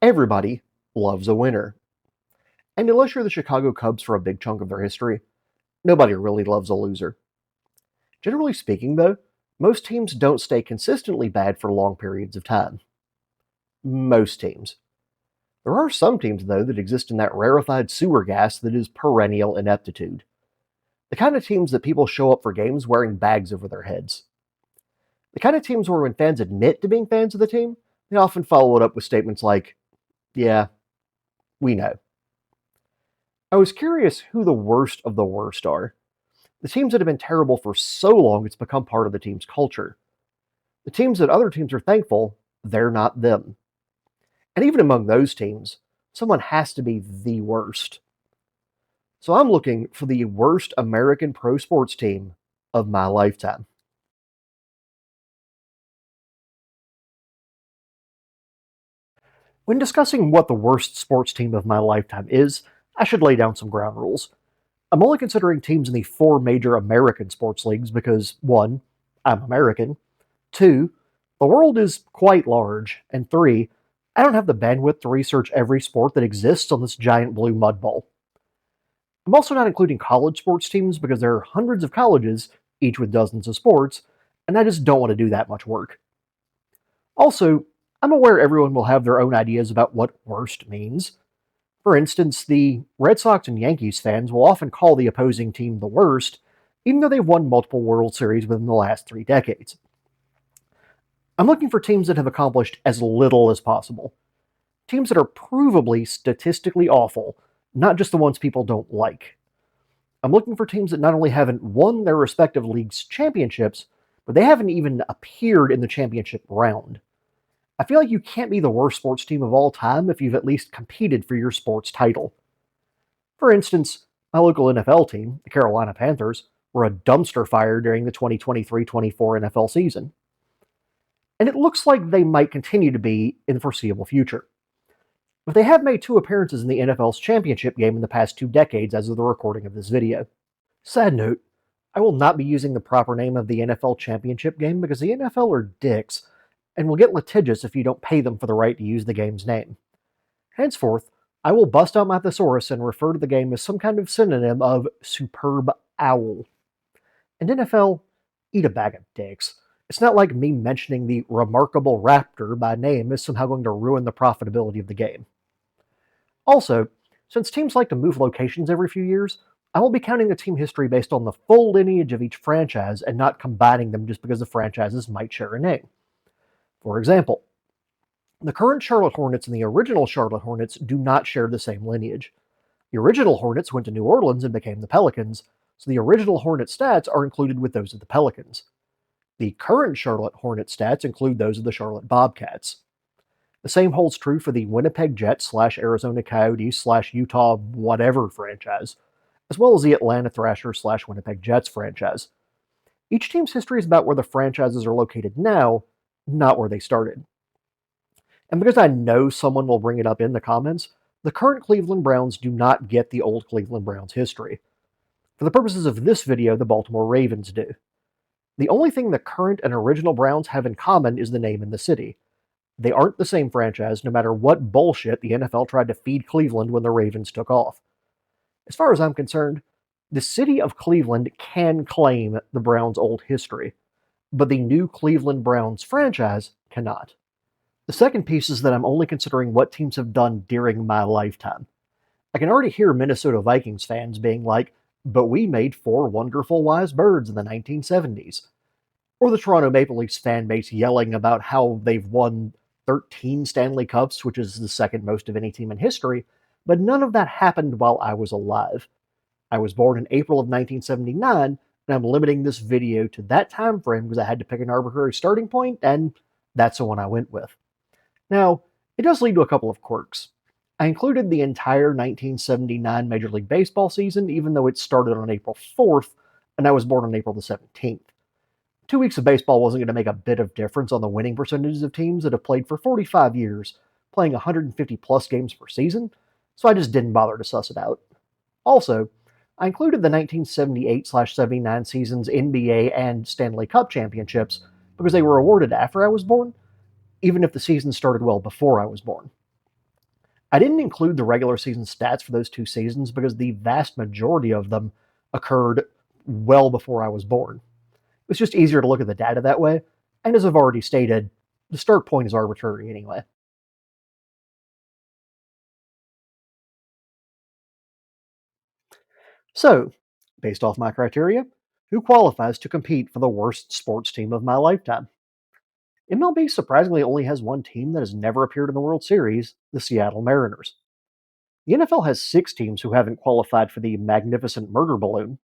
Everybody loves a winner. And unless you're the Chicago Cubs for a big chunk of their history, nobody really loves a loser. Generally speaking, though, most teams don't stay consistently bad for long periods of time. Most teams. There are some teams, though, that exist in that rarefied sewer gas that is perennial ineptitude. The kind of teams that people show up for games wearing bags over their heads. The kind of teams where when fans admit to being fans of the team, they often follow it up with statements like, yeah, we know. I was curious who the worst of the worst are. The teams that have been terrible for so long it's become part of the team's culture. The teams that other teams are thankful they're not them. And even among those teams, someone has to be the worst. So I'm looking for the worst American pro sports team of my lifetime. When discussing what the worst sports team of my lifetime is, I should lay down some ground rules. I'm only considering teams in the four major American sports leagues because, one, I'm American, two, the world is quite large, and three, I don't have the bandwidth to research every sport that exists on this giant blue mud ball. I'm also not including college sports teams because there are hundreds of colleges, each with dozens of sports, and I just don't want to do that much work. Also, I'm aware everyone will have their own ideas about what worst means. For instance, the Red Sox and Yankees fans will often call the opposing team the worst, even though they've won multiple World Series within the last 3 decades. I'm looking for teams that have accomplished as little as possible. Teams that are provably statistically awful, not just the ones people don't like. I'm looking for teams that not only haven't won their respective leagues' championships, but they haven't even appeared in the championship round. I feel like you can't be the worst sports team of all time if you've at least competed for your sports title. For instance, my local NFL team, the Carolina Panthers, were a dumpster fire during the 2023-24 NFL season. And it looks like they might continue to be in the foreseeable future. But they have made 2 appearances in the NFL's championship game in the past 2 decades as of the recording of this video. Sad note, I will not be using the proper name of the NFL championship game because the NFL are dicks, and will get litigious if you don't pay them for the right to use the game's name. Henceforth, I will bust out my thesaurus and refer to the game as some kind of synonym of superb owl. And NFL, eat a bag of dicks. It's not like me mentioning the remarkable raptor by name is somehow going to ruin the profitability of the game. Also, since teams like to move locations every few years, I will be counting the team history based on the full lineage of each franchise and not combining them just because the franchises might share a name. For example, the current Charlotte Hornets and the original Charlotte Hornets do not share the same lineage. The original Hornets went to New Orleans and became the Pelicans, so the original Hornet stats are included with those of the Pelicans. The current Charlotte Hornet stats include those of the Charlotte Bobcats. The same holds true for the Winnipeg Jets / Arizona Coyotes / Utah whatever franchise, as well as the Atlanta Thrashers / Winnipeg Jets franchise. Each team's history is about where the franchises are located now, not where they started. And because I know someone will bring it up in the comments, the current Cleveland Browns do not get the old Cleveland Browns history. For the purposes of this video, the Baltimore Ravens do. The only thing the current and original Browns have in common is the name and the city. They aren't the same franchise, no matter what bullshit the NFL tried to feed Cleveland when the Ravens took off. As far as I'm concerned, the city of Cleveland can claim the Browns' old history, but the new Cleveland Browns franchise cannot. The second piece is that I'm only considering what teams have done during my lifetime. I can already hear Minnesota Vikings fans being like, but we made 4 wonderful wise birds in the 1970s. Or the Toronto Maple Leafs fan base yelling about how they've won 13 Stanley Cups, which is the second most of any team in history, but none of that happened while I was alive. I was born in April of 1979, and I'm limiting this video to that time frame because I had to pick an arbitrary starting point, and that's the one I went with. Now, it does lead to a couple of quirks. I included the entire 1979 Major League Baseball season, even though it started on April 4th, and I was born on April the 17th. 2 weeks of baseball wasn't going to make a bit of difference on the winning percentages of teams that have played for 45 years, playing 150-plus games per season, so I just didn't bother to suss it out. Also, I included the 1978-79 season's NBA and Stanley Cup championships because they were awarded after I was born, even if the season started well before I was born. I didn't include the regular season stats for those 2 seasons because the vast majority of them occurred well before I was born. It's just easier to look at the data that way, and as I've already stated, the start point is arbitrary anyway. So, based off my criteria, who qualifies to compete for the worst sports team of my lifetime? MLB surprisingly only has one team that has never appeared in the World Series, the Seattle Mariners. The NFL has 6 teams who haven't qualified for the magnificent murder balloon: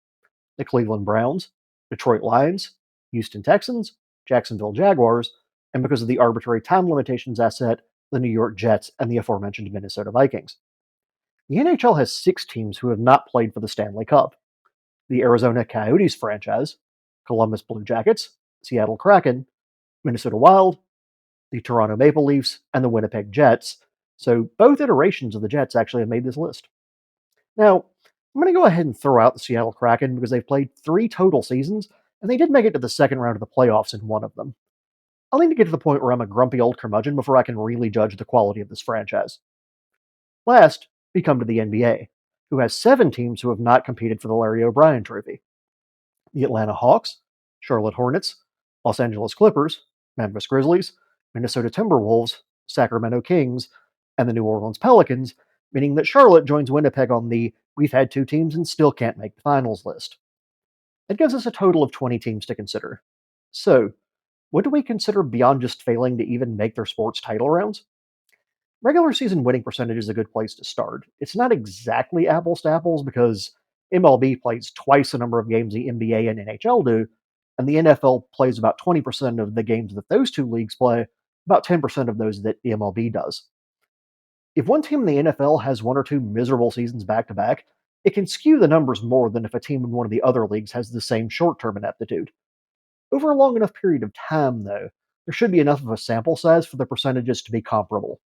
the Cleveland Browns, Detroit Lions, Houston Texans, Jacksonville Jaguars, and because of the arbitrary time limitations asset, the New York Jets and the aforementioned Minnesota Vikings. The NHL has 6 teams who have not played for the Stanley Cup: the Arizona Coyotes franchise, Columbus Blue Jackets, Seattle Kraken, Minnesota Wild, the Toronto Maple Leafs, and the Winnipeg Jets. So both iterations of the Jets actually have made this list. Now, I'm going to go ahead and throw out the Seattle Kraken because they've played 3 total seasons, and they did make it to the second round of the playoffs in one of them. I'll need to get to the point where I'm a grumpy old curmudgeon before I can really judge the quality of this franchise. Last, we come to the NBA, who has 7 teams who have not competed for the Larry O'Brien Trophy: the Atlanta Hawks, Charlotte Hornets, Los Angeles Clippers, Memphis Grizzlies, Minnesota Timberwolves, Sacramento Kings, and the New Orleans Pelicans, meaning that Charlotte joins Winnipeg on the "we've had 2 teams and still can't make the finals" list. That gives us a total of 20 teams to consider. So, what do we consider beyond just failing to even make their sports title rounds? Regular season winning percentage is a good place to start. It's not exactly apples to apples because MLB plays twice the number of games the NBA and NHL do, and the NFL plays about 20% of the games that those 2 leagues play, about 10% of those that the MLB does. If one team in the NFL has 1 or 2 miserable seasons back to back, it can skew the numbers more than if a team in one of the other leagues has the same short term ineptitude. Over a long enough period of time, though, there should be enough of a sample size for the percentages to be comparable.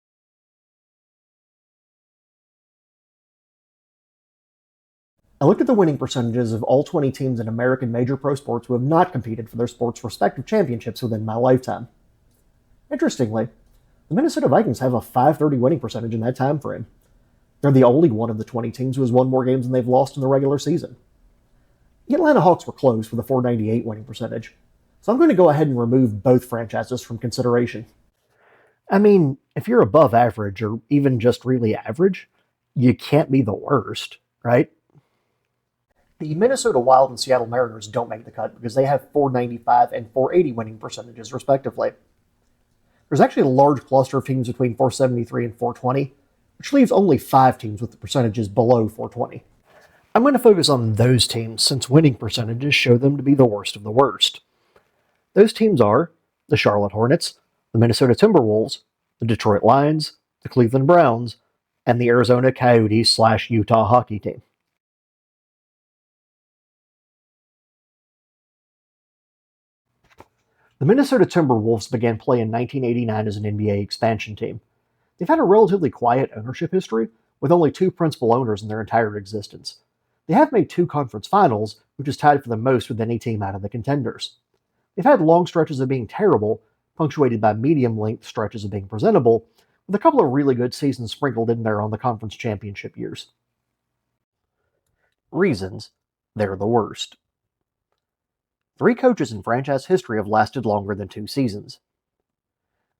I looked at the winning percentages of all 20 teams in American major pro sports who have not competed for their sports' respective championships within my lifetime. Interestingly, the Minnesota Vikings have a 530 winning percentage in that time frame. They're the only one of the 20 teams who has won more games than they've lost in the regular season. The Atlanta Hawks were close with a 498 winning percentage, so I'm going to go ahead and remove both franchises from consideration. I mean, if you're above average or even just really average, you can't be the worst, right? The Minnesota Wild and Seattle Mariners don't make the cut because they have 495 and 480 winning percentages, respectively. There's actually a large cluster of teams between 473 and 420, which leaves only 5 teams with the percentages below 420. I'm going to focus on those teams since winning percentages show them to be the worst of the worst. Those teams are the Charlotte Hornets, the Minnesota Timberwolves, the Detroit Lions, the Cleveland Browns, and the Arizona Coyotes/Utah hockey team. The Minnesota Timberwolves began play in 1989 as an NBA expansion team. They've had a relatively quiet ownership history, with only 2 principal owners in their entire existence. They have made 2 conference finals, which is tied for the most with any team out of the contenders. They've had long stretches of being terrible, punctuated by medium-length stretches of being presentable, with a couple of really good seasons sprinkled in there on the conference championship years. Reasons they're the worst. 3 coaches in franchise history have lasted longer than 2 seasons.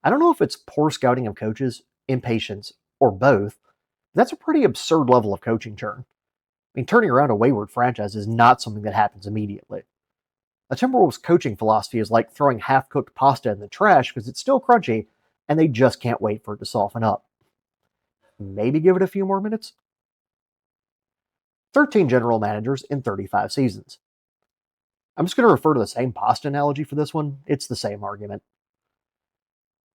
I don't know if it's poor scouting of coaches, impatience, or both. But that's a pretty absurd level of coaching churn. I mean, turning around a wayward franchise is not something that happens immediately. A Timberwolves coaching philosophy is like throwing half-cooked pasta in the trash because it's still crunchy, and they just can't wait for it to soften up. Maybe give it a few more minutes? 13 general managers in 35 seasons. I'm just going to refer to the same pasta analogy for this one. It's the same argument.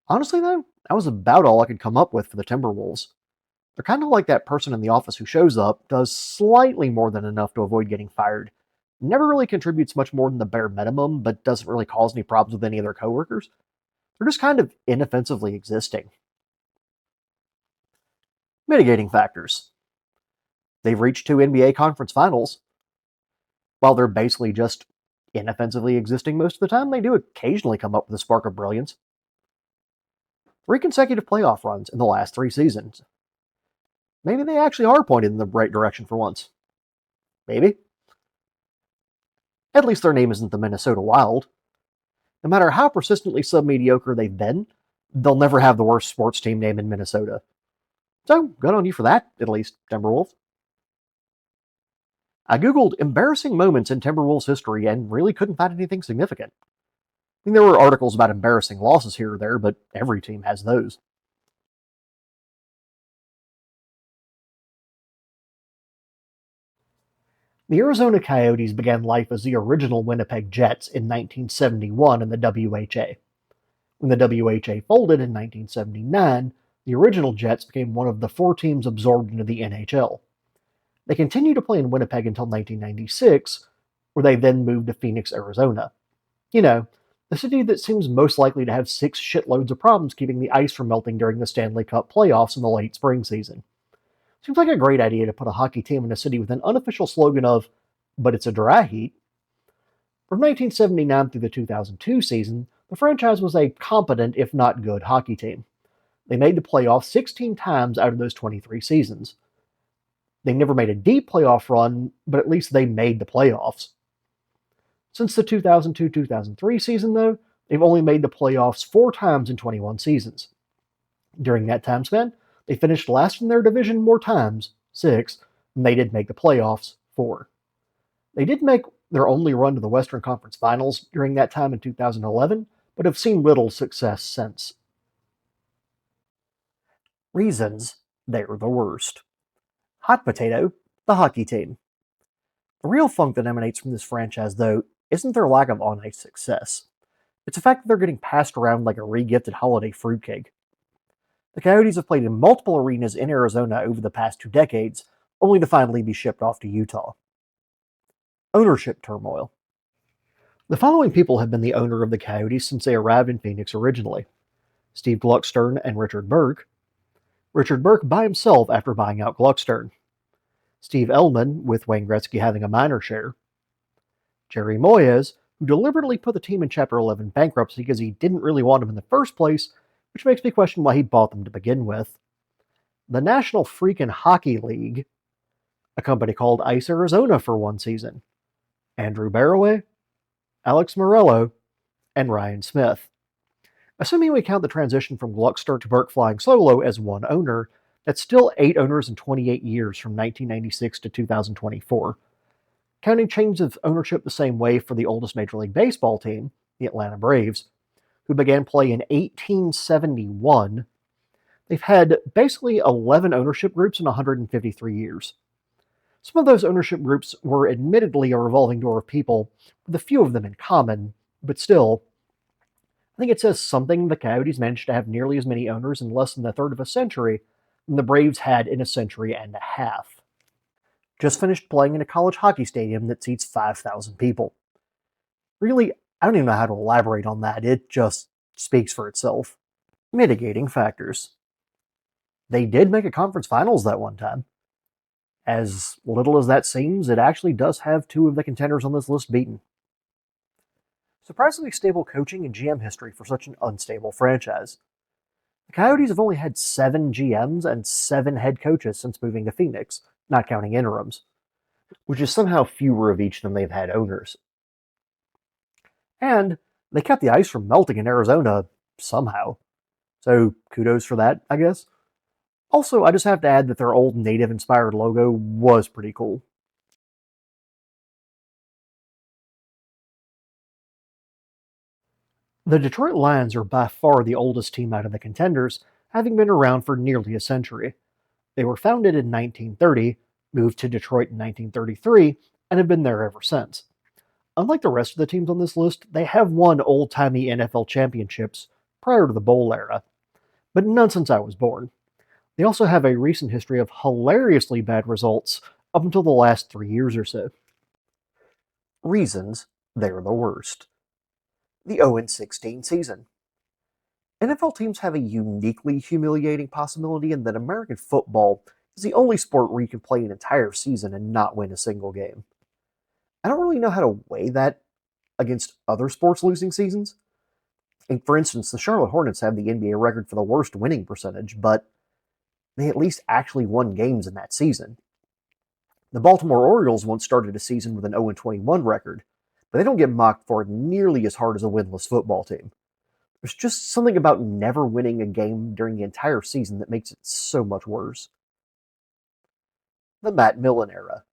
Honestly, though, that was about all I could come up with for the Timberwolves. They're kind of like that person in the office who shows up, does slightly more than enough to avoid getting fired, never really contributes much more than the bare minimum, but doesn't really cause any problems with any of their coworkers. They're just kind of inoffensively existing. Mitigating factors. They've reached 2 NBA conference finals. While they're basically just inoffensively existing most of the time, they do occasionally come up with a spark of brilliance. 3 consecutive playoff runs in the last 3 seasons. Maybe they actually are pointed in the right direction for once. Maybe. At least their name isn't the Minnesota Wild. No matter how persistently sub-mediocre they've been, they'll never have the worst sports team name in Minnesota. So, good on you for that, at least, Timberwolves. I googled embarrassing moments in Timberwolves history and really couldn't find anything significant. I mean, there were articles about embarrassing losses here or there, but every team has those. The Arizona Coyotes began life as the original Winnipeg Jets in 1971 in the WHA. When the WHA folded in 1979, the original Jets became one of the four teams absorbed into the NHL. They continued to play in Winnipeg until 1996, where they then moved to Phoenix, Arizona. You know, the city that seems most likely to have six shitloads of problems keeping the ice from melting during the Stanley Cup playoffs in the late spring season. Seems like a great idea to put a hockey team in a city with an unofficial slogan of, but it's a dry heat. From 1979 through the 2002 season, the franchise was a competent, if not good, hockey team. They made the playoffs 16 times out of those 23 seasons. They never made a deep playoff run, but at least they made the playoffs. Since the 2002-2003 season, though, they've only made the playoffs 4 times in 21 seasons. During that time span, they finished last in their division more times, 6, than they did make the playoffs, 4. They did make their only run to the Western Conference Finals during that time in 2011, but have seen little success since. Reasons they're the worst. Hot Potato, the hockey team. The real funk that emanates from this franchise, though, isn't their lack of on ice success. It's the fact that they're getting passed around like a regifted holiday fruitcake. The Coyotes have played in multiple arenas in Arizona over the past 2 decades, only to finally be shipped off to Utah. Ownership turmoil. The following people have been the owner of the Coyotes since they arrived in Phoenix originally: Steve Gluckstern and Richard Burke. Richard Burke by himself after buying out Gluckstern. Steve Ellman, with Wayne Gretzky having a minor share. Jerry Moyes, who deliberately put the team in Chapter 11 bankruptcy because he didn't really want them in the first place, which makes me question why he bought them to begin with. The National Freakin' Hockey League, a company called Ice Arizona for one season. Andrew Barroway, Alex Morello, and Ryan Smith. Assuming we count the transition from Gluckster to Burke flying solo as one owner, that's still 8 owners in 28 years from 1996 to 2024. Counting changes of ownership the same way for the oldest Major League Baseball team, the Atlanta Braves, who began play in 1871, they've had basically 11 ownership groups in 153 years. Some of those ownership groups were admittedly a revolving door of people, with a few of them in common, but still, I think it says something the Coyotes managed to have nearly as many owners in less than a third of a century than the Braves had in a century and a half. Just finished playing in a college hockey stadium that seats 5,000 people. Really, I don't even know how to elaborate on that. It just speaks for itself. Mitigating factors. They did make a conference finals that one time. As little as that seems, it actually does have 2 of the contenders on this list beaten. Surprisingly stable coaching and GM history for such an unstable franchise. The Coyotes have only had 7 GMs and 7 head coaches since moving to Phoenix, not counting interims, which is somehow fewer of each than they've had owners. And they kept the ice from melting in Arizona somehow. So kudos for that, I guess. Also, I just have to add that their old native-inspired logo was pretty cool. The Detroit Lions are by far the oldest team out of the contenders, having been around for nearly a century. They were founded in 1930, moved to Detroit in 1933, and have been there ever since. Unlike the rest of the teams on this list, they have won old-timey NFL championships prior to the bowl era, but none since I was born. They also have a recent history of hilariously bad results up until the last 3 years or so. Reasons they're the worst. The 0-16 season. NFL teams have a uniquely humiliating possibility in that American football is the only sport where you can play an entire season and not win a single game. I don't really know how to weigh that against other sports losing seasons. And for instance, the Charlotte Hornets have the NBA record for the worst winning percentage, but They at least actually won games in that season. The Baltimore Orioles once started a season with an 0-21 record, but they don't get mocked for it nearly as hard as a winless football team. There's just something about never winning a game during the entire season that makes it so much worse. The Matt Millen era.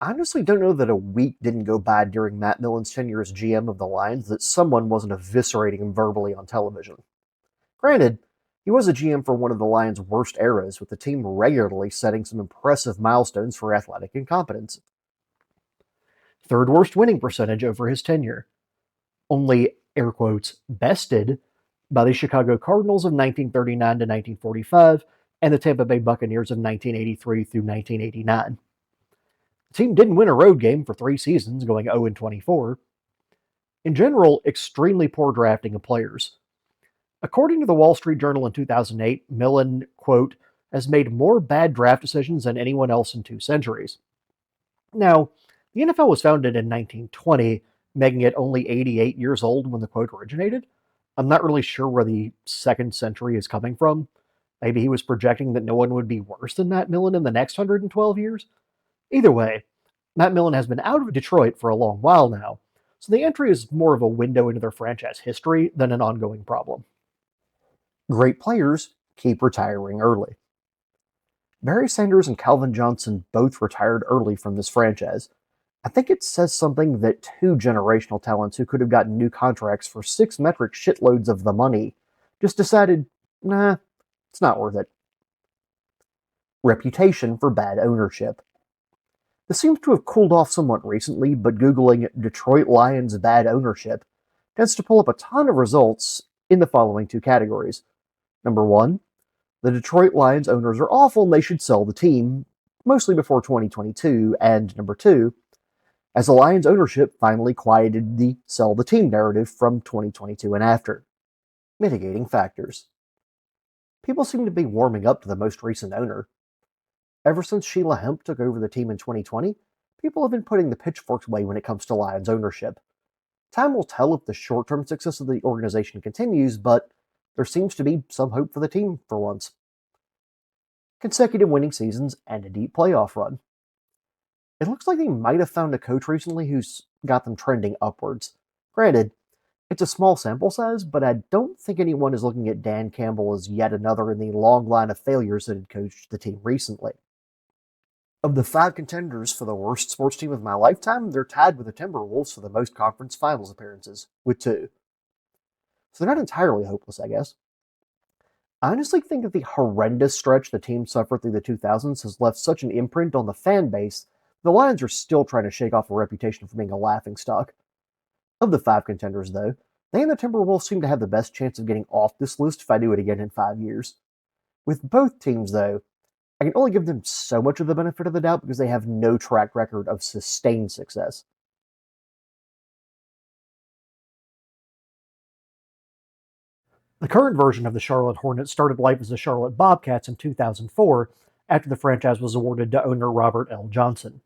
I honestly don't know that a week didn't go by during Matt Millen's tenure as GM of the Lions that someone wasn't eviscerating him verbally on television. Granted, he was a GM for one of the Lions' worst eras, with the team regularly setting some impressive milestones for athletic incompetence. Third worst winning percentage over his tenure. Only, air quotes, bested by the Chicago Cardinals of 1939 to 1945 and the Tampa Bay Buccaneers of 1983 through 1989. The team didn't win a road game for 3 seasons, going 0-24. In general, extremely poor drafting of players. According to the Wall Street Journal in 2008, Millen, quote, has made more bad draft decisions than anyone else in 2 centuries. Now, the NFL was founded in 1920, making it only 88 years old when the quote originated. I'm not really sure where the second century is coming from. Maybe he was projecting that no one would be worse than Matt Millen in the next 112 years? Either way, Matt Millen has been out of Detroit for a long while now, so the entry is more of a window into their franchise history than an ongoing problem. Great players keep retiring early. Barry Sanders and Calvin Johnson both retired early from this franchise. I think it says something that two generational talents who could have gotten new contracts for six metric shitloads of the money just decided, nah, it's not worth it. Reputation for bad ownership. This seems to have cooled off somewhat recently, but Googling Detroit Lions bad ownership tends to pull up a ton of results in the following two categories. Number one, the Detroit Lions owners are awful and they should sell the team, mostly before 2022. And number two, as the Lions ownership finally quieted the sell the team narrative from 2022 and after. Mitigating factors. People seem to be warming up to the most recent owner. Ever since Sheila Hemp took over the team in 2020, people have been putting the pitchforks away when it comes to Lions ownership. Time will tell if the short-term success of the organization continues, but there seems to be some hope for the team for once. Consecutive winning seasons and a deep playoff run. It looks like they might have found a coach recently who's got them trending upwards. Granted, it's a small sample size, but I don't think anyone is looking at Dan Campbell as yet another in the long line of failures that had coached the team recently. Of the 5 contenders for the worst sports team of my lifetime, they're tied with the Timberwolves for the most conference finals appearances, with 2. So they're not entirely hopeless, I guess. I honestly think that the horrendous stretch the team suffered through the 2000s has left such an imprint on the fan base, the Lions are still trying to shake off a reputation for being a laughingstock. Of the 5 contenders, though, they and the Timberwolves seem to have the best chance of getting off this list if I do it again in 5 years. With both teams, though, I can only give them so much of the benefit of the doubt because they have no track record of sustained success. The current version of the Charlotte Hornets started life as the Charlotte Bobcats in 2004 after the franchise was awarded to owner Robert L. Johnson.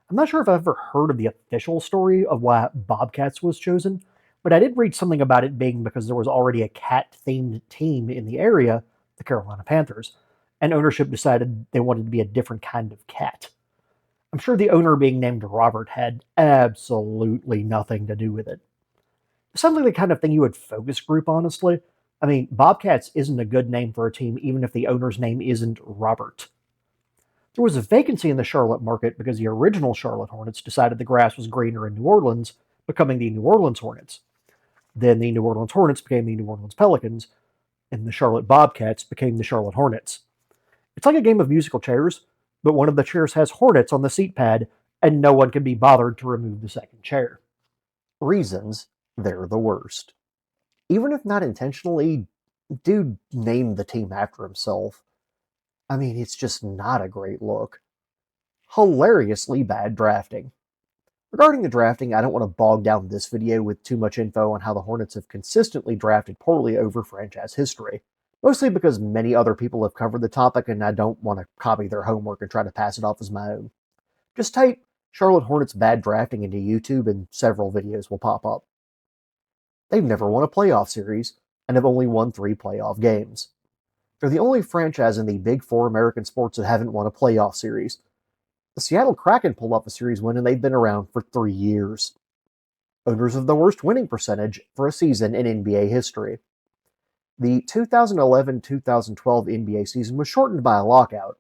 I'm not sure if I've ever heard of the official story of why Bobcats was chosen, but I did read something about it being because there was already a cat-themed team in the area, the Carolina Panthers, and ownership decided they wanted to be a different kind of cat. I'm sure the owner being named Robert had absolutely nothing to do with it. It sounds like the kind of thing you would focus group, honestly. I mean, Bobcats isn't a good name for a team even if the owner's name isn't Robert. There was a vacancy in the Charlotte market because the original Charlotte Hornets decided the grass was greener in New Orleans, becoming the New Orleans Hornets. Then the New Orleans Hornets became the New Orleans Pelicans, and the Charlotte Bobcats became the Charlotte Hornets. It's like a game of musical chairs, but one of the chairs has hornets on the seat pad, and no one can be bothered to remove the second chair. Reasons they're the worst. Even if not intentionally, dude named the team after himself. I mean, it's just not a great look. Hilariously bad drafting. Regarding the drafting, I don't want to bog down this video with too much info on how the Hornets have consistently drafted poorly over franchise history. Mostly because many other people have covered the topic and I don't want to copy their homework and try to pass it off as my own. Just type Charlotte Hornets bad drafting into YouTube and several videos will pop up. They've never won a playoff series and have only won 3 playoff games. They're the only franchise in the Big Four American sports that haven't won a playoff series. The Seattle Kraken pulled off a series win, and they've been around for 3 years. Owners of the worst winning percentage for a season in NBA history. The 2011-2012 NBA season was shortened by a lockout,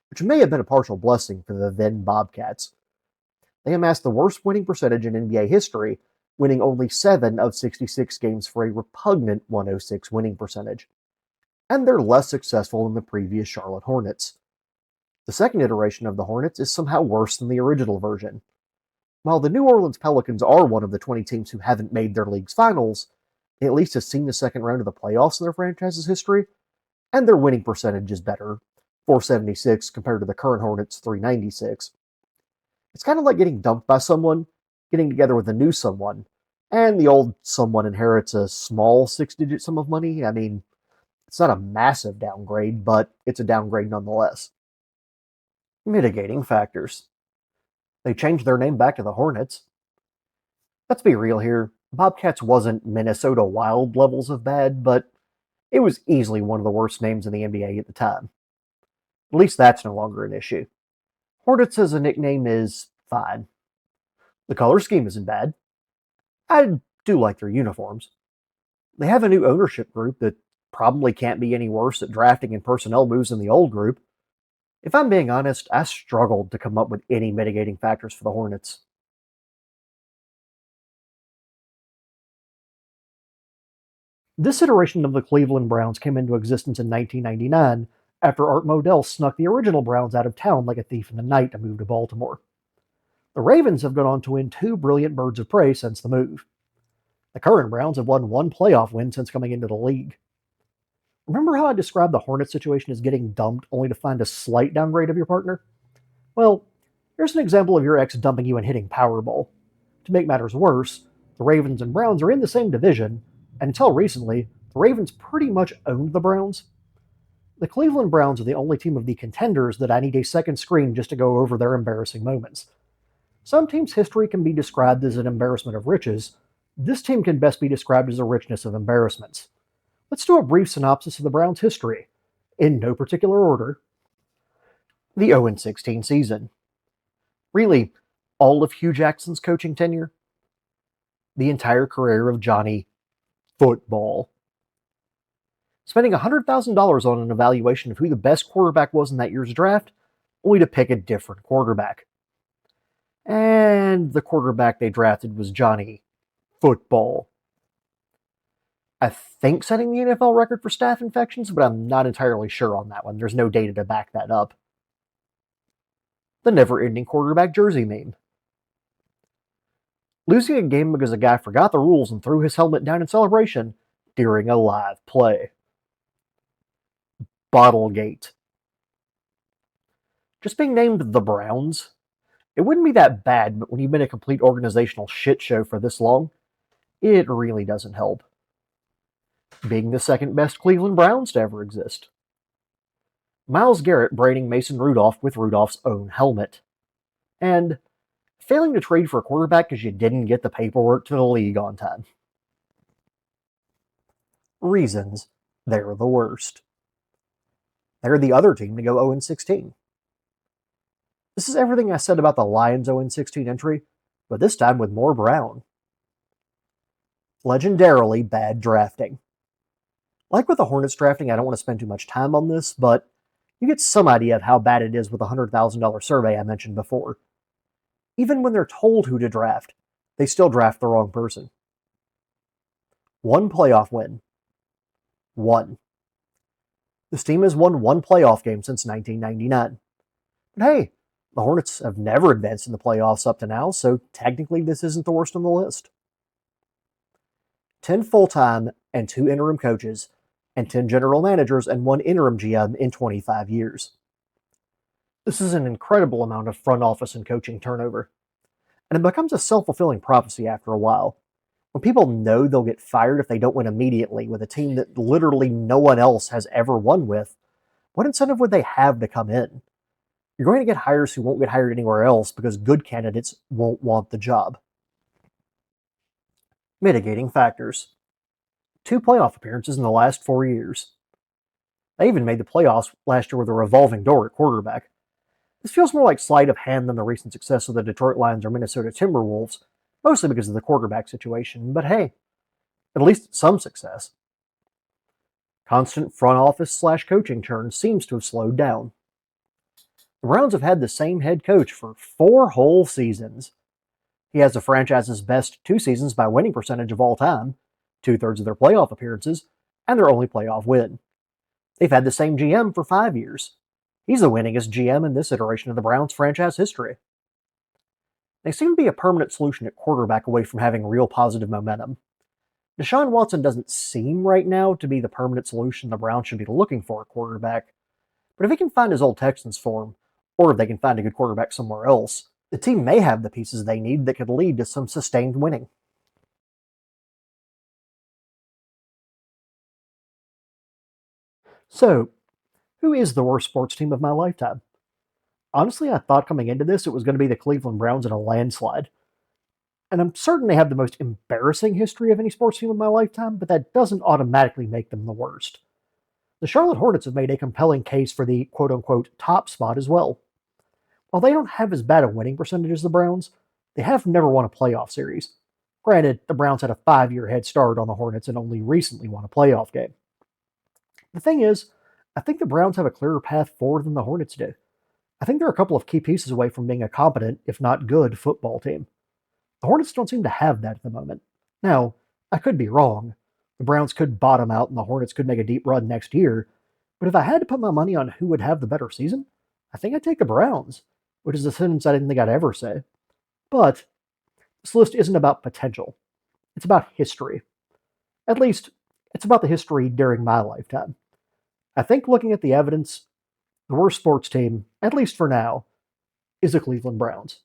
which may have been a partial blessing for the then Bobcats. They amassed the worst winning percentage in NBA history, winning only 7 of 66 games for a repugnant 106 winning percentage. And they're less successful than the previous Charlotte Hornets. The second iteration of the Hornets is somehow worse than the original version. While the New Orleans Pelicans are one of the 20 teams who haven't made their league's finals, they at least have seen the second round of the playoffs in their franchise's history, and their winning percentage is better, 476 compared to the current Hornets' 396. It's kind of like getting dumped by someone, getting together with a new someone, and the old someone inherits a small six-digit sum of money. I mean, it's not a massive downgrade, but it's a downgrade nonetheless. Mitigating factors. They changed their name back to the Hornets. Let's be real here. Bobcats wasn't Minnesota Wild levels of bad, but it was easily one of the worst names in the NBA at the time. At least that's no longer an issue. Hornets as a nickname is fine. The color scheme isn't bad. I do like their uniforms. They have a new ownership group that probably can't be any worse at drafting and personnel moves than the old group. If I'm being honest, I struggled to come up with any mitigating factors for the Hornets. This iteration of the Cleveland Browns came into existence in 1999 after Art Modell snuck the original Browns out of town like a thief in the night to move to Baltimore. The Ravens have gone on to win 2 brilliant birds of prey since the move. The current Browns have won 1 playoff win since coming into the league. Remember how I described the Hornets situation as getting dumped only to find a slight downgrade of your partner? Well, here's an example of your ex dumping you and hitting Powerball. To make matters worse, the Ravens and Browns are in the same division, and until recently, the Ravens pretty much owned the Browns. The Cleveland Browns are the only team of the contenders that I need a second screen just to go over their embarrassing moments. Some teams' history can be described as an embarrassment of riches. This team can best be described as a richness of embarrassments. Let's do a brief synopsis of the Browns' history, in no particular order. The 0-16 season. Really, all of Hugh Jackson's coaching tenure? The entire career of Johnny Football. Spending $100,000 on an evaluation of who the best quarterback was in that year's draft, only to pick a different quarterback. And the quarterback they drafted was Johnny Football. I think setting the NFL record for staph infections, but I'm not entirely sure on that one. There's no data to back that up. The never-ending quarterback jersey meme. Losing a game because a guy forgot the rules and threw his helmet down in celebration during a live play. Bottlegate. Just being named the Browns? It wouldn't be that bad, but when you've been a complete organizational shit show for this long, it really doesn't help. Being the second best Cleveland Browns to ever exist. Myles Garrett braiding Mason Rudolph with Rudolph's own helmet. And failing to trade for a quarterback because you didn't get the paperwork to the league on time. Reasons they're the worst. They're the other team to go 0-16. This is everything I said about the Lions' 0-16 entry, but this time with more Brown. Legendarily bad drafting. Like with the Hornets drafting, I don't want to spend too much time on this, but you get some idea of how bad it is with the $100,000 survey I mentioned before. Even when they're told who to draft, they still draft the wrong person. 1 playoff win. 1. This team has won 1 playoff game since 1999. But hey, the Hornets have never advanced in the playoffs up to now, so technically this isn't the worst on the list. 10 full-time and 2 interim coaches, and 10 general managers and 1 interim GM in 25 years. This is an incredible amount of front office and coaching turnover. And it becomes a self-fulfilling prophecy after a while. When people know they'll get fired if they don't win immediately with a team that literally no one else has ever won with, what incentive would they have to come in? You're going to get hires who won't get hired anywhere else because good candidates won't want the job. Mitigating factors. 2 playoff appearances in the last 4 years. They even made the playoffs last year with a revolving door at quarterback. This feels more like sleight of hand than the recent success of the Detroit Lions or Minnesota Timberwolves, mostly because of the quarterback situation, but hey, at least some success. Constant front office slash coaching turn seems to have slowed down. The Browns have had the same head coach for 4 whole seasons. He has the franchise's best 2 seasons by winning percentage of all time, 2/3 of their playoff appearances, and their only playoff win. They've had the same GM for 5 years. He's the winningest GM in this iteration of the Browns franchise history. They seem to be a permanent solution at quarterback away from having real positive momentum. Deshaun Watson doesn't seem right now to be the permanent solution the Browns should be looking for at quarterback, but if he can find his old Texans form, or if they can find a good quarterback somewhere else, the team may have the pieces they need that could lead to some sustained winning. So, who is the worst sports team of my lifetime? Honestly, I thought coming into this it was going to be the Cleveland Browns in a landslide. And I'm certain they have the most embarrassing history of any sports team of my lifetime, but that doesn't automatically make them the worst. The Charlotte Hornets have made a compelling case for the quote unquote top spot as well. While they don't have as bad a winning percentage as the Browns, they have never won a playoff series. Granted, the Browns had a 5 year head start on the Hornets and only recently won a playoff game. The thing is, I think the Browns have a clearer path forward than the Hornets do. I think they're a couple of key pieces away from being a competent, if not good, football team. The Hornets don't seem to have that at the moment. Now, I could be wrong. The Browns could bottom out and the Hornets could make a deep run next year, but if I had to put my money on who would have the better season, I think I'd take the Browns, which is a sentence I didn't think I'd ever say. But this list isn't about potential, it's about history. At least, it's about the history during my lifetime. I think looking at the evidence, the worst sports team, at least for now, is the Cleveland Browns.